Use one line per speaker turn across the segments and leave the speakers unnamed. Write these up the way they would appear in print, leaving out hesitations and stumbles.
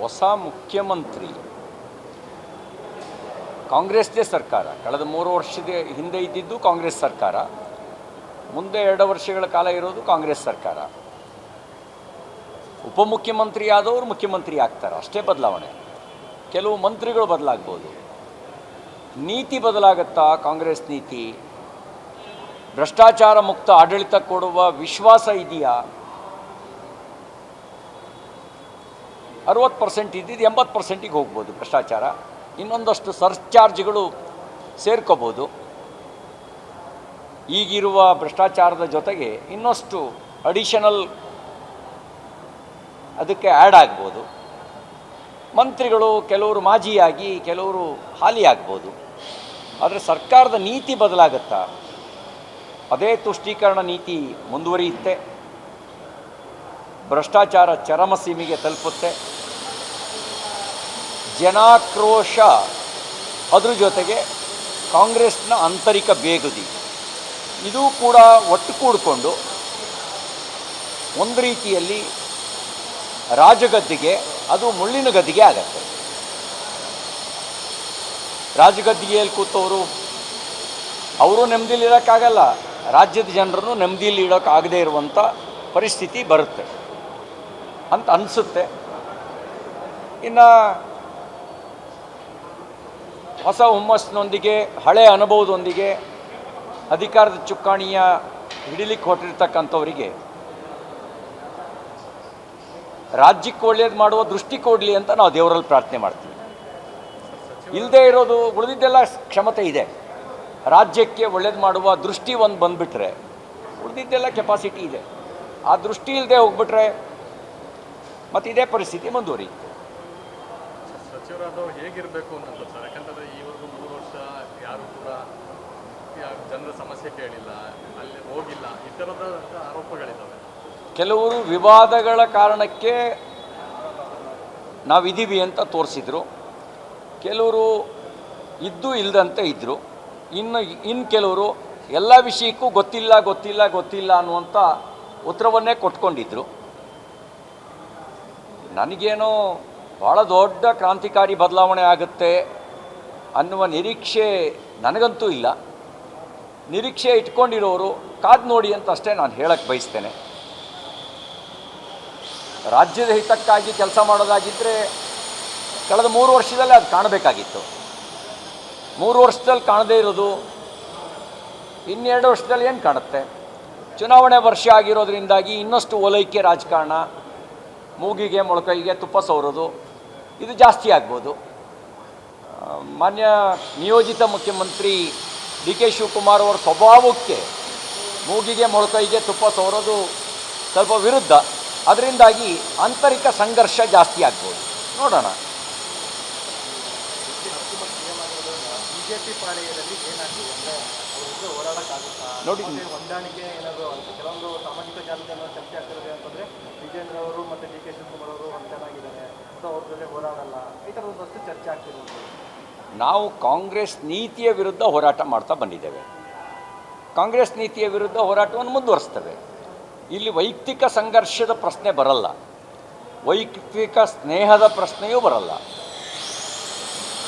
ಹೊಸ ಮುಖ್ಯಮಂತ್ರಿ ಕಾಂಗ್ರೆಸ್ದೇ ಸರ್ಕಾರ. ಕಳೆದ 3 ವರ್ಷದ ಹಿಂದೆ ಇದ್ದಿದ್ದು ಕಾಂಗ್ರೆಸ್ ಸರ್ಕಾರ, ಮುಂದೆ 2 ವರ್ಷಗಳ ಕಾಲ ಇರೋದು ಕಾಂಗ್ರೆಸ್ ಸರ್ಕಾರ. ಉಪಮುಖ್ಯಮಂತ್ರಿ ಆದವರು ಮುಖ್ಯಮಂತ್ರಿ ಆಗ್ತಾರೆ, ಅಷ್ಟೇ ಬದಲಾವಣೆ. ಕೆಲವು ಮಂತ್ರಿಗಳು ಬದಲಾಗ್ಬೋದು. ನೀತಿ ಬದಲಾಗುತ್ತಾ? ಕಾಂಗ್ರೆಸ್ ನೀತಿ ಭ್ರಷ್ಟಾಚಾರ ಮುಕ್ತ ಆಡಳಿತ ಕೊಡುವ ವಿಶ್ವಾಸ ಇದೆಯಾ? 60% ಇದ್ದಿದ್ದು 80%ಗೆ ಹೋಗ್ಬೋದು ಭ್ರಷ್ಟಾಚಾರ. ಇನ್ನೊಂದಷ್ಟು ಸರ್ಚಾರ್ಜ್ಗಳು ಸೇರ್ಕೋಬೋದು. ಈಗಿರುವ ಭ್ರಷ್ಟಾಚಾರದ ಜೊತೆಗೆ ಇನ್ನಷ್ಟು ಅಡಿಷನಲ್ ಅದಕ್ಕೆ ಆ್ಯಡ್ ಆಗ್ಬೋದು. ಮಂತ್ರಿಗಳು ಕೆಲವರು ಮಾಜಿಯಾಗಿ ಕೆಲವರು ಹಾಲಿ ಆಗ್ಬೋದು. ಆದರೆ ಸರ್ಕಾರದ ನೀತಿ ಬದಲಾಗುತ್ತಾ? ಅದೇ ತುಷ್ಟೀಕರಣ ನೀತಿ ಮುಂದುವರಿಯುತ್ತೆ, ಭ್ರಷ್ಟಾಚಾರ ಚರಮ ಸೀಮೆಗೆ ತಲುಪುತ್ತೆ, ಜನಾಕ್ರೋಶ, ಅದ್ರ ಜೊತೆಗೆ ಕಾಂಗ್ರೆಸ್ನ ಆಂತರಿಕ ಬೇಗುದಿ, ಇದು ಕೂಡ ಒಟ್ಟು ಕೂಡಿಕೊಂಡು ಒಂದು ರೀತಿಯಲ್ಲಿ ರಾಜಗದ್ದಿಗೆ, ಅದು ಮುಳ್ಳಿನ ಗದ್ದಿಗೆ ಆಗತ್ತೆ. ರಾಜಗದ್ದಿಗೆಯಲ್ಲಿ ಕೂತವರು ಅವರು ನೆಮ್ಮದಿಲಿರೋಕ್ಕಾಗಲ್ಲ, ರಾಜ್ಯದ ಜನರನ್ನು ನೆಮ್ಮದಿಯಲ್ಲಿ ಇಡೋಕ್ಕಾಗದೇ ಇರುವಂಥ ಪರಿಸ್ಥಿತಿ ಬರುತ್ತೆ ಅಂತ ಅನಿಸುತ್ತೆ. ಇನ್ನು ಹೊಸ ಹುಮ್ಮಸ್ಸಿನೊಂದಿಗೆ, ಹಳೆಯ ಅನುಭವದೊಂದಿಗೆ ಅಧಿಕಾರದ ಚುಕ್ಕಾಣಿಯ ಹಿಡಿಲಿಕ್ಕೆ ಹೊರಟಿರ್ತಕ್ಕಂಥವರಿಗೆ ರಾಜ್ಯಕ್ಕೆ ಒಳ್ಳೇದು ಮಾಡುವ ದೃಷ್ಟಿ ಕೊಡಲಿ ಅಂತ ನಾವು ದೇವರಲ್ಲಿ ಪ್ರಾರ್ಥನೆ ಮಾಡ್ತೀವಿ. ಇಲ್ಲದೇ ಇರೋದು ಉಳಿದಿದ್ದೆಲ್ಲ ಕ್ಷಮತೆ ಇದೆ. ರಾಜ್ಯಕ್ಕೆ ಒಳ್ಳೇದು ಮಾಡುವ ದೃಷ್ಟಿ ಒಂದು ಬಂದುಬಿಟ್ರೆ ಉಳಿದಿದ್ದೆಲ್ಲ ಕೆಪಾಸಿಟಿ ಇದೆ. ಆ ದೃಷ್ಟಿ ಇಲ್ಲದೆ ಹೋಗ್ಬಿಟ್ರೆ ಮತ್ತು ಇದೇ ಪರಿಸ್ಥಿತಿ ಮುಂದುವರಿಯುತ್ತೆ.
ಸಚಿವರಾದವ್ರು ಹೇಗಿರಬೇಕು ಅನ್ನೋದು ಸರ್, ಯಾಕಂತಂದರೆ ಈವರೆಗೂ 3 ವರ್ಷ ಯಾರು ಕೂಡ ಜನರ ಸಮಸ್ಯೆ ಕೇಳಿಲ್ಲ, ಅಲ್ಲಿ ಹೋಗಿಲ್ಲ, ಈ ಥರದ ಆರೋಪಗಳಿದ್ದಾವೆ. ಕೆಲವರು
ವಿವಾದಗಳ ಕಾರಣಕ್ಕೆ ನಾವಿದ್ದೀವಿ ಅಂತ ತೋರಿಸಿದ್ರು, ಕೆಲವರು ಇದ್ದು ಇಲ್ಲದಂತೆ ಇದ್ದರು. ಇನ್ನು ಕೆಲವರು ಎಲ್ಲ ವಿಷಯಕ್ಕೂ ಗೊತ್ತಿಲ್ಲ ಗೊತ್ತಿಲ್ಲ ಗೊತ್ತಿಲ್ಲ ಅನ್ನುವಂಥ ಉತ್ತರವನ್ನೇ ಕೊಟ್ಕೊಂಡಿದ್ರು. ನನಗೇನೋ ಭಾಳ ದೊಡ್ಡ ಕ್ರಾಂತಿಕಾರಿ ಬದಲಾವಣೆ ಆಗುತ್ತೆ ಅನ್ನುವ ನಿರೀಕ್ಷೆ ನನಗಂತೂ ಇಲ್ಲ. ನಿರೀಕ್ಷೆ ಇಟ್ಕೊಂಡಿರೋರು ಕಾದು ನೋಡಿ ಅಂತ ಅಷ್ಟೇ ನಾನು ಹೇಳಕ್ಕೆ ಬಯಸ್ತೇನೆ. ರಾಜ್ಯದ ಹಿತಕ್ಕಾಗಿ ಕೆಲಸ ಮಾಡೋದಾಗಿದ್ದರೆ ಕಳೆದ 3 ವರ್ಷದಲ್ಲೇ ಅದು ಕಾಣಬೇಕಾಗಿತ್ತು. 3 ವರ್ಷದಲ್ಲಿ ಕಾಣದೇ ಇರೋದು ಇನ್ನೆರಡು ವರ್ಷದಲ್ಲಿ ಏನು ಕಾಣುತ್ತೆ? ಚುನಾವಣೆ ವರ್ಷ ಆಗಿರೋದ್ರಿಂದಾಗಿ ಇನ್ನಷ್ಟು ಓಲೈಕೆ ರಾಜಕಾರಣ, ಮೂಗಿಗೆ ಮೊಳಕೈಗೆ ತುಪ್ಪ ಸವರೋದು, ಇದು ಜಾಸ್ತಿ ಆಗ್ಬೋದು. ಮಾನ್ಯ ನಿಯೋಜಿತ ಮುಖ್ಯಮಂತ್ರಿ ಡಿ ಕೆ ಶಿವಕುಮಾರ್ ಅವರ ಸ್ವಭಾವಕ್ಕೆ ಮೂಗಿಗೆ ಮೊಳಕೈಗೆ ತುಪ್ಪ ಸವರೋದು ಸ್ವಲ್ಪ ವಿರುದ್ಧ. ಅದರಿಂದಾಗಿ ಆಂತರಿಕ ಸಂಘರ್ಷ ಜಾಸ್ತಿ ಆಗ್ಬೋದು. ನೋಡೋಣ.
ಬಿಜೆಪಿ ಪಾಳೆಯದಲ್ಲಿ ಏನಾಗ್ತದೆ ಅಂದರೆ ಅವರಿಗೆ ಹೋರಾಡೋಕ್ಕಾಗುತ್ತಾ? ನೋಡಿ, ಹೊಂದಾಣಿಕೆ ಏನಾದರೂ ಕೆಲವೊಂದು ಸಾಮಾಜಿಕ ಜಾಲತಾಣ ಚರ್ಚೆ ಆಗ್ತಿರೋದು ಅಂತಂದರೆ ವಿಜೇಂದ್ರ ಅವರು ಮತ್ತು ಡಿ ಕೆ ಶಿವಕುಮಾರ್ ಅವರು ಹೊಂದಾಣಿದ್ದಾರೆ, ಸೊ ಅವ್ರ ಜೊತೆ ಹೋರಾಡಲ್ಲ, ಈ ಥರದೊಂದಷ್ಟು ಚರ್ಚೆ ಆಗ್ತಿರೋದು.
ನಾವು ಕಾಂಗ್ರೆಸ್ ನೀತಿಯ ವಿರುದ್ಧ ಹೋರಾಟ ಮಾಡ್ತಾ ಬಂದಿದ್ದೇವೆ. ಕಾಂಗ್ರೆಸ್ ನೀತಿಯ ವಿರುದ್ಧ ಹೋರಾಟವನ್ನು ಮುಂದುವರಿಸ್ತೇವೆ. ಇಲ್ಲಿ ವೈಯಕ್ತಿಕ ಸಂಘರ್ಷದ ಪ್ರಶ್ನೆ ಬರಲ್ಲ, ವೈಯಕ್ತಿಕ ಸ್ನೇಹದ ಪ್ರಶ್ನೆಯೂ ಬರಲ್ಲ.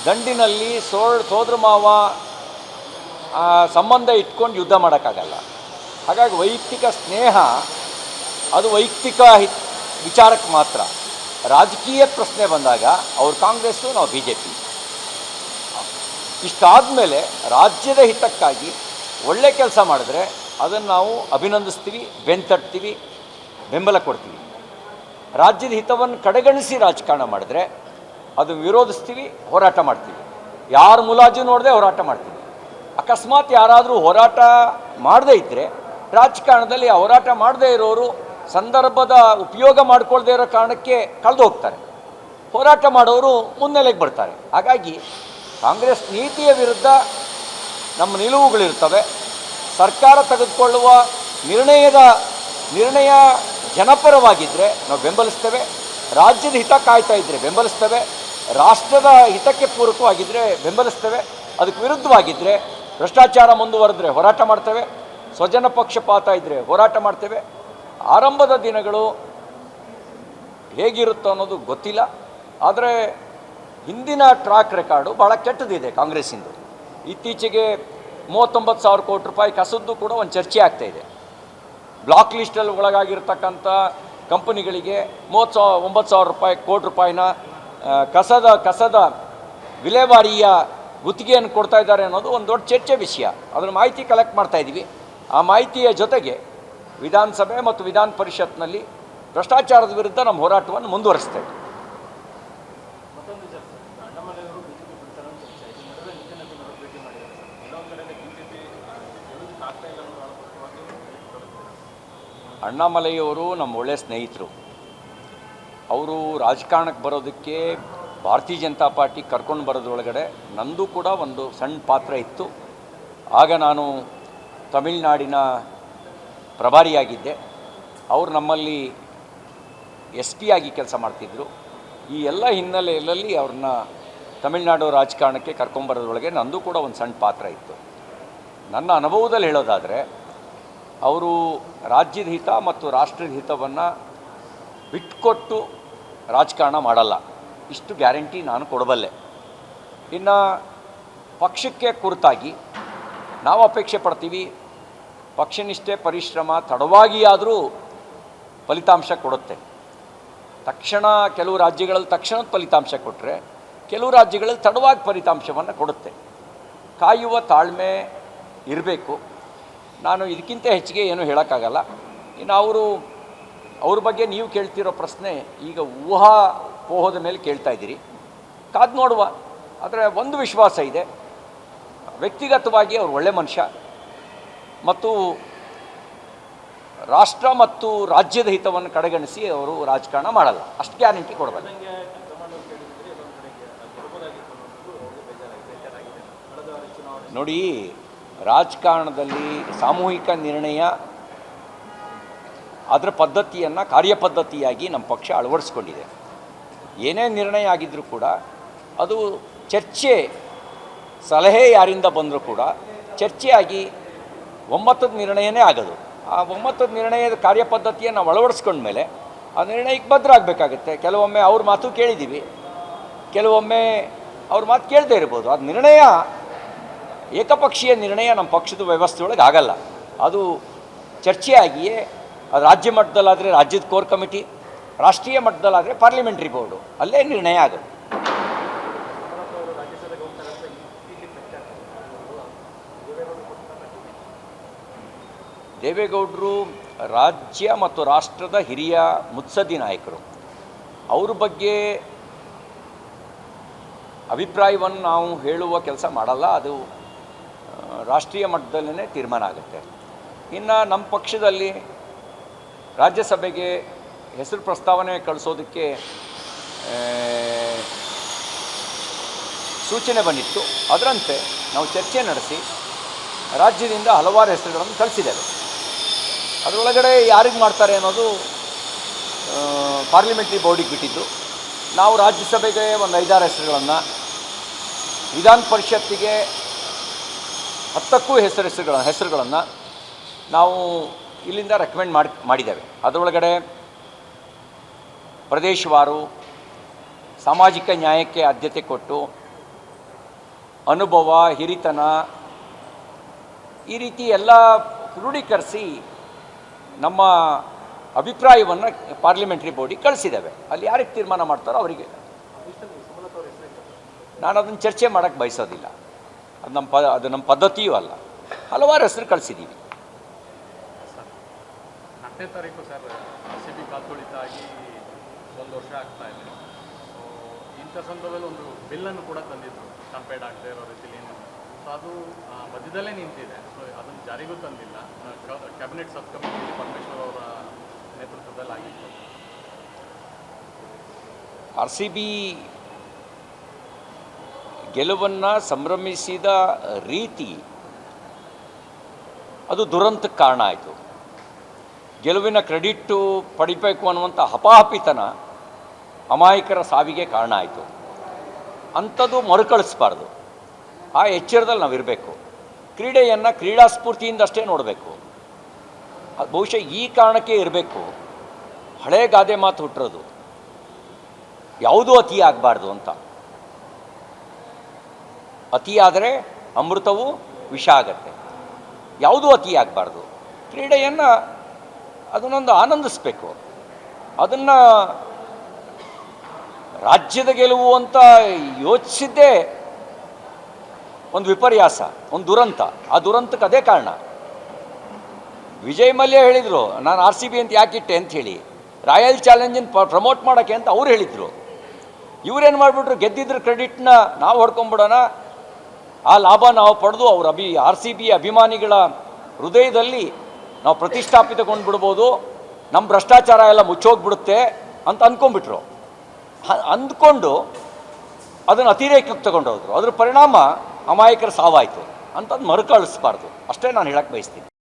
ದಂಡಿನಲ್ಲಿ ಸೋದರ ಮಾವ ಸಂಬಂಧ ಇಟ್ಕೊಂಡು ಯುದ್ಧ ಮಾಡೋಕ್ಕಾಗಲ್ಲ. ಹಾಗಾಗಿ ವೈಯಕ್ತಿಕ ಸ್ನೇಹ ಅದು ವೈಯಕ್ತಿಕ ವಿಚಾರಕ್ಕೆ ಮಾತ್ರ. ರಾಜಕೀಯ ಪ್ರಶ್ನೆ ಬಂದಾಗ ಅವ್ರು ಕಾಂಗ್ರೆಸ್ಸು, ನಾವು ಬಿ ಜೆ ಪಿ. ಇಷ್ಟಾದ ಮೇಲೆ ರಾಜ್ಯದ ಹಿತಕ್ಕಾಗಿ ಒಳ್ಳೆ ಕೆಲಸ ಮಾಡಿದ್ರೆ ಅದನ್ನು ನಾವು ಅಭಿನಂದಿಸ್ತೀವಿ, ಬೆಂತಟ್ತೀವಿ, ಬೆಂಬಲ ಕೊಡ್ತೀವಿ. ರಾಜ್ಯದ ಹಿತವನ್ನು ಕಡೆಗಣಿಸಿ ರಾಜಕಾರಣ ಮಾಡಿದ್ರೆ ಅದು ವಿರೋಧಿಸ್ತೀವಿ, ಹೋರಾಟ ಮಾಡ್ತೀವಿ. ಯಾರ ಮುಲಾಜು ನೋಡದೆ ಹೋರಾಟ ಮಾಡ್ತೀವಿ. ಅಕಸ್ಮಾತ್ ಯಾರಾದರೂ ಹೋರಾಟ ಮಾಡದೇ ಇದ್ದರೆ ರಾಜಕಾರಣದಲ್ಲಿ ಆ ಹೋರಾಟ ಮಾಡದೇ ಇರೋರು ಸಂದರ್ಭದ ಉಪಯೋಗ ಮಾಡ್ಕೊಳ್ದೇ ಇರೋ ಕಾರಣಕ್ಕೆ ಕಳೆದು ಹೋಗ್ತಾರೆ. ಹೋರಾಟ ಮಾಡೋರು ಮುನ್ನೆಲೆಗೆ ಬರ್ತಾರೆ. ಹಾಗಾಗಿ ಕಾಂಗ್ರೆಸ್ ನೀತಿಯ ವಿರುದ್ಧ ನಮ್ಮ ನಿಲುವುಗಳಿರ್ತವೆ. ಸರ್ಕಾರ ತೆಗೆದುಕೊಳ್ಳುವ ನಿರ್ಣಯ ಜನಪರವಾಗಿದ್ದರೆ ನಾವು ಬೆಂಬಲಿಸ್ತೇವೆ. ರಾಜ್ಯದ ಹಿತ ಕಾಯ್ತಾ ಇದ್ದರೆ ಬೆಂಬಲಿಸ್ತೇವೆ. ರಾಷ್ಟ್ರದ ಹಿತಕ್ಕೆ ಪೂರಕವಾಗಿದ್ದರೆ ಬೆಂಬಲಿಸ್ತೇವೆ. ಅದಕ್ಕೆ ವಿರುದ್ಧವಾಗಿದ್ದರೆ, ಭ್ರಷ್ಟಾಚಾರ ಮುಂದುವರೆದ್ರೆ ಹೋರಾಟ ಮಾಡ್ತೇವೆ. ಸ್ವಜನ ಪಕ್ಷಪಾತ ಇದ್ದರೆ ಹೋರಾಟ ಮಾಡ್ತೇವೆ. ಆರಂಭದ ದಿನಗಳು ಹೇಗಿರುತ್ತೋ ಅನ್ನೋದು ಗೊತ್ತಿಲ್ಲ. ಆದರೆ ಹಿಂದಿನ ಟ್ರ್ಯಾಕ್ ರೆಕಾರ್ಡು ಭಾಳ ಕೆಟ್ಟದಿದೆ ಕಾಂಗ್ರೆಸ್ಸಿಂದು. ಇತ್ತೀಚೆಗೆ 39,000 ಕೋಟಿ ರೂಪಾಯಿ ಕಸದ್ದು ಕೂಡ ಒಂದು ಚರ್ಚೆ ಆಗ್ತಾಯಿದೆ. ಬ್ಲಾಕ್ ಲಿಸ್ಟಲ್ಲಿ ಒಳಗಾಗಿರ್ತಕ್ಕಂಥ ಕಂಪನಿಗಳಿಗೆ 39,000 ಕೋಟಿ ರೂಪಾಯಿನ ಕಸದ ವಿಲೇವಾರಿಯ ಗುತ್ತಿಗೆಯನ್ನು ಕೊಡ್ತಾ ಇದ್ದಾರೆ ಅನ್ನೋದು ಒಂದು ದೊಡ್ಡ ಚರ್ಚೆ ವಿಷಯ. ಅದರ ಮಾಹಿತಿ ಕಲೆಕ್ಟ್ ಮಾಡ್ತಾಯಿದ್ದೀವಿ. ಆ ಮಾಹಿತಿಯ ಜೊತೆಗೆ ವಿಧಾನಸಭೆ ಮತ್ತು ವಿಧಾನ ಪರಿಷತ್ನಲ್ಲಿ ಭ್ರಷ್ಟಾಚಾರದ ವಿರುದ್ಧ ನಮ್ಮ ಹೋರಾಟವನ್ನು ಮುಂದುವರಿಸ್ತೇವೆ. ಅಣ್ಣಾಮಲೈಯವರು ನಮ್ಮ ಒಳ್ಳೆಯ ಸ್ನೇಹಿತರು. ಅವರು ರಾಜಕಾರಣಕ್ಕೆ ಬರೋದಕ್ಕೆ ಭಾರತೀಯ ಜನತಾ ಪಾರ್ಟಿ ಕರ್ಕೊಂಡು ಬರೋದ್ರೊಳಗಡೆ ನಂದು ಕೂಡ ಒಂದು ಸಣ್ಣ ಪಾತ್ರ ಇತ್ತು. ಆಗ ನಾನು ತಮಿಳುನಾಡಿನ ಪ್ರಭಾರಿಯಾಗಿದ್ದೆ. ಅವರು ನಮ್ಮಲ್ಲಿ SP ಆಗಿ ಕೆಲಸ ಮಾಡ್ತಿದ್ದರು. ಈ ಎಲ್ಲ ಹಿನ್ನೆಲೆಯಲ್ಲಿ ಅವ್ರನ್ನ ತಮಿಳುನಾಡು ರಾಜಕಾರಣಕ್ಕೆ ಕರ್ಕೊಂಬರೋದ್ರೊಳಗೆ ನಂದು ಕೂಡ ಒಂದು ಸಣ್ಣ ಪಾತ್ರ ಇತ್ತು. ನನ್ನ ಅನುಭವದಲ್ಲಿ ಹೇಳೋದಾದರೆ ಅವರು ರಾಜ್ಯದ ಹಿತ ಮತ್ತು ರಾಷ್ಟ್ರದ ಹಿತವನ್ನು ಬಿಟ್ಕೊಟ್ಟು ರಾಜಕಾರಣ ಮಾಡಲ್ಲ, ಇಷ್ಟು ಗ್ಯಾರಂಟಿ ನಾನು ಕೊಡಬಲ್ಲೆ. ಇನ್ನು ಪಕ್ಷಕ್ಕೆ ಕುರಿತಾಗಿ ನಾವು ಅಪೇಕ್ಷೆ ಪಡ್ತೀವಿ, ಪಕ್ಷನಿಷ್ಠೆ ಪರಿಶ್ರಮ ತಡವಾಗಿಯಾದರೂ ಫಲಿತಾಂಶ ಕೊಡುತ್ತೆ. ತಕ್ಷಣ ಕೆಲವು ರಾಜ್ಯಗಳಲ್ಲಿ ತಕ್ಷಣದ ಫಲಿತಾಂಶ ಕೊಟ್ಟರೆ, ಕೆಲವು ರಾಜ್ಯಗಳಲ್ಲಿ ತಡವಾಗಿ ಫಲಿತಾಂಶವನ್ನು ಕೊಡುತ್ತೆ. ಕಾಯುವ ತಾಳ್ಮೆ ಇರಬೇಕು. ನಾನು ಇದಕ್ಕಿಂತ ಹೆಚ್ಚಿಗೆ ಏನೂ ಹೇಳೋಕ್ಕಾಗಲ್ಲ. ಇನ್ನು ಅವ್ರ ಬಗ್ಗೆ ನೀವು ಕೇಳ್ತಿರೋ ಪ್ರಶ್ನೆ ಈಗ ಊಹಾಪೋಹದ ಮೇಲೆ ಕೇಳ್ತಾ ಇದ್ದೀರಿ, ಕಾದು ನೋಡುವ. ಆದರೆ ಒಂದು ವಿಶ್ವಾಸ ಇದೆ, ವ್ಯಕ್ತಿಗತವಾಗಿ ಅವರು ಒಳ್ಳೆ ಮನುಷ್ಯ ಮತ್ತು ರಾಷ್ಟ್ರ ಮತ್ತು ರಾಜ್ಯದ ಹಿತವನ್ನು ಕಡೆಗಣಿಸಿ ಅವರು ರಾಜಕಾರಣ ಮಾಡಲ್ಲ, ಅಷ್ಟು ಗ್ಯಾರಂಟಿ ಕೊಡಬಲ್ಲ. ನೋಡಿ, ರಾಜಕಾರಣದಲ್ಲಿ ಸಾಮೂಹಿಕ ನಿರ್ಣಯ ಅದರ ಪದ್ಧತಿಯನ್ನು ಕಾರ್ಯಪದ್ಧತಿಯಾಗಿ ನಮ್ಮ ಪಕ್ಷ ಅಳವಡಿಸ್ಕೊಂಡಿದೆ. ಏನೇ ನಿರ್ಣಯ ಆಗಿದ್ದರೂ ಕೂಡ ಅದು ಚರ್ಚೆ, ಸಲಹೆ ಯಾರಿಂದ ಬಂದರೂ ಕೂಡ ಚರ್ಚೆಯಾಗಿ ಒಮ್ಮತದ ನಿರ್ಣಯನೇ ಆಗೋದು. ಆ ಒಮ್ಮತದ ನಿರ್ಣಯದ ಕಾರ್ಯಪದ್ಧತಿಯನ್ನು ನಾವು ಅಳವಡಿಸ್ಕೊಂಡ್ಮೇಲೆ ಆ ನಿರ್ಣಯಕ್ಕೆ ಬದ್ಧರಾಗಬೇಕಾಗುತ್ತೆ. ಕೆಲವೊಮ್ಮೆ ಅವ್ರ ಮಾತು ಕೇಳಿದ್ದೀವಿ, ಕೆಲವೊಮ್ಮೆ ಅವ್ರ ಮಾತು ಕೇಳದೇ ಇರ್ಬೋದು. ಅದು ನಿರ್ಣಯ ಏಕಪಕ್ಷೀಯ ನಿರ್ಣಯ ನಮ್ಮ ಪಕ್ಷದ ವ್ಯವಸ್ಥೆಯೊಳಗೆ ಆಗಲ್ಲ. ಅದು ಚರ್ಚೆಯಾಗಿಯೇ ಅದು ರಾಜ್ಯ ಮಟ್ಟದಲ್ಲಾದರೆ ರಾಜ್ಯದ ಕೋರ್ ಕಮಿಟಿ, ರಾಷ್ಟ್ರೀಯ ಮಟ್ಟದಲ್ಲಾದರೆ ಪಾರ್ಲಿಮೆಂಟ್ರಿ ಬೋರ್ಡು, ಅಲ್ಲೇ ನಿರ್ಣಯ ಆಗೋದು. ದೇವೇಗೌಡರು ರಾಜ್ಯ ಮತ್ತು ರಾಷ್ಟ್ರದ ಹಿರಿಯ ಮುತ್ಸದ್ದಿ ನಾಯಕರು. ಅವ್ರ ಬಗ್ಗೆ ಅಭಿಪ್ರಾಯವನ್ನು ನಾವು ಹೇಳುವ ಕೆಲಸ ಮಾಡಲ್ಲ, ಅದು ರಾಷ್ಟ್ರೀಯ ಮಟ್ಟದಲ್ಲೇ ತೀರ್ಮಾನ ಆಗುತ್ತೆ. ಇನ್ನು ನಮ್ಮ ಪಕ್ಷದಲ್ಲಿ ರಾಜ್ಯಸಭೆಗೆ ಹೆಸರು ಪ್ರಸ್ತಾವನೆ ಕಳಿಸೋದಕ್ಕೆ ಸೂಚನೆ ಬಂದಿತ್ತು. ಅದರಂತೆ ನಾವು ಚರ್ಚೆ ನಡೆಸಿ ರಾಜ್ಯದಿಂದ ಹಲವಾರು ಹೆಸರುಗಳನ್ನು ಕಳಿಸಿದ್ದೇವೆ. ಅದರೊಳಗಡೆ ಯಾರಿಗೆ ಮಾಡ್ತಾರೆ ಅನ್ನೋದು ಪಾರ್ಲಿಮೆಂಟ್ರಿ ಬೋರ್ಡಿಗೆ ಬಿಟ್ಟಿದ್ದು. ನಾವು ರಾಜ್ಯಸಭೆಗೆ ಒಂದು 5-6 ಹೆಸರುಗಳನ್ನು, ವಿಧಾನ ಪರಿಷತ್ತಿಗೆ 10ಕ್ಕೂ ಹೆಸರುಗಳನ್ನು ನಾವು ಇಲ್ಲಿಂದ ರೆಕಮೆಂಡ್ ಮಾಡಿದ್ದೇವೆ. ಅದರೊಳಗಡೆ ಪ್ರದೇಶವಾರು, ಸಾಮಾಜಿಕ ನ್ಯಾಯಕ್ಕೆ ಆದ್ಯತೆ ಕೊಟ್ಟು, ಅನುಭವ, ಹಿರಿತನ, ಈ ರೀತಿ ಎಲ್ಲ ಕ್ರೋಢೀಕರಿಸಿ ನಮ್ಮ ಅಭಿಪ್ರಾಯವನ್ನು ಪಾರ್ಲಿಮೆಂಟ್ರಿ ಬೋರ್ಡಿಗೆ ಕಳಿಸಿದ್ದೇವೆ. ಅಲ್ಲಿ ಯಾರಿಗೆ ತೀರ್ಮಾನ ಮಾಡ್ತಾರೋ ಅವರಿಗೆ. ನಾನು ಅದನ್ನು ಚರ್ಚೆ ಮಾಡೋಕ್ಕೆ ಬಯಸೋದಿಲ್ಲ, ಅದು ನಮ್ಮ ಪದ್ಧತಿಯೂ ಅಲ್ಲ. ಹಲವಾರು ಹೆಸರು ಕಳಿಸಿದ್ದೀವಿ.
4ನೇ ತಾರೀಕು ಸರ್ RCB ಕಾಲ್ತುಳಿತ ಆಗಿ 1 ವರ್ಷ ಆಗ್ತಾ ಇದೆ. ಸೊ ಇಂಥ ಸಂದರ್ಭದಲ್ಲಿ ಒಂದು ಬಿಲ್ಲನ್ನು ಕೂಡ ತಂದಿದ್ರು, ಕಂಪೇರ್ಡ್ ಆಗದೆ ಇರೋ ರೀತಿಯಲ್ಲಿ. ಸೊ ಅದು ಮಧ್ಯದಲ್ಲೇ ನಿಂತಿದೆ. ಸೊ ಅದನ್ನು ಜಾರಿಗೂ ತಂದಿಲ್ಲ. ಕ್ಯಾಬಿನೆಟ್ ಸಬ್ ಕಮಿಟಿಯಲ್ಲಿ ಪರಮೇಶ್ವರ್ ಅವರ ನೇತೃತ್ವದಲ್ಲಿ ಆಗಿತ್ತು.
RCB ಗೆಲುವನ್ನು ಸಂಭ್ರಮಿಸಿದ ರೀತಿ ಅದು ದುರಂತಕ್ಕೆ ಕಾರಣ ಆಯಿತು. ಗೆಲುವಿನ ಕ್ರೆಡಿಟ್ಟು ಪಡಿಬೇಕು ಅನ್ನುವಂಥ ಹಪಾಹಪಿತನ ಅಮಾಯಕರ ಸಾವಿಗೆ ಕಾರಣ ಆಯಿತು. ಅಂಥದ್ದು ಮರುಕಳಿಸ್ಬಾರ್ದು. ಆ ಎಚ್ಚರದಲ್ಲಿ ನಾವಿರಬೇಕು. ಕ್ರೀಡೆಯನ್ನು ಕ್ರೀಡಾ ಸ್ಫೂರ್ತಿಯಿಂದಷ್ಟೇ ನೋಡಬೇಕು. ಅದು ಬಹುಶಃ ಈ ಕಾರಣಕ್ಕೆ ಇರಬೇಕು. ಹಳೆ ಗಾದೆ ಮಾತು ಹುಟ್ಟಿರೋದು, ಯಾವುದೂ ಅತಿ ಆಗಬಾರ್ದು ಅಂತ. ಅತಿಯಾದರೆ ಅಮೃತವು ವಿಷ ಆಗತ್ತೆ. ಯಾವುದೂ ಅತಿ ಆಗಬಾರ್ದು. ಕ್ರೀಡೆಯನ್ನು ಅದನ್ನೊಂದು ಆನಂದಿಸಬೇಕು. ಅದನ್ನು ರಾಜ್ಯದ ಗೆಲುವು ಅಂತ ಯೋಚಿಸಿದ್ದೇ ಒಂದು ವಿಪರ್ಯಾಸ, ಒಂದು ದುರಂತ. ಆ ದುರಂತಕ್ಕೆ ಅದೇ ಕಾರಣ. ವಿಜಯ್ ಮಲ್ಯ ಹೇಳಿದರು, ನಾನು RCB ಅಂತ ಯಾಕಿಟ್ಟೆ ಅಂಥೇಳಿ, ರಾಯಲ್ ಚಾಲೆಂಜನ್ನು ಪ್ರಮೋಟ್ ಮಾಡೋಕ್ಕೆ ಅಂತ ಅವ್ರು ಹೇಳಿದರು. ಇವರೇನು ಮಾಡಿಬಿಟ್ರು, ಗೆದ್ದಿದ್ರ ಕ್ರೆಡಿಟ್ನ ನಾವು ಹೊಡ್ಕೊಂಬಿಡೋಣ, ಆ ಲಾಭ ನಾವು ಪಡೆದು ಅವ್ರ RCB ಅಭಿಮಾನಿಗಳ ಹೃದಯದಲ್ಲಿ ನಾವು ಪ್ರತಿಷ್ಠಾಪಿತಗೊಂಡ್ಬಿಡ್ಬೋದು, ನಮ್ಮ ಭ್ರಷ್ಟಾಚಾರ ಎಲ್ಲ ಮುಚ್ಚೋಗ್ಬಿಡುತ್ತೆ ಅಂತ ಅಂದ್ಕೊಂಡ್ಬಿಟ್ರು. ಅಂದ್ಕೊಂಡು ಅದನ್ನು ಅತಿರೇಕಕ್ಕೆ ತಗೊಂಡೋದ್ರು. ಅದ್ರ ಪರಿಣಾಮ ಅಮಾಯಕರ ಸಾವಾಯಿತು ಅಂತದ್ದು ಮರುಕಳಿಸ್ಬಾರ್ದು. ಅಷ್ಟೇ ನಾನು ಹೇಳಕ್ಕೆ ಬಯಸ್ತೀನಿ.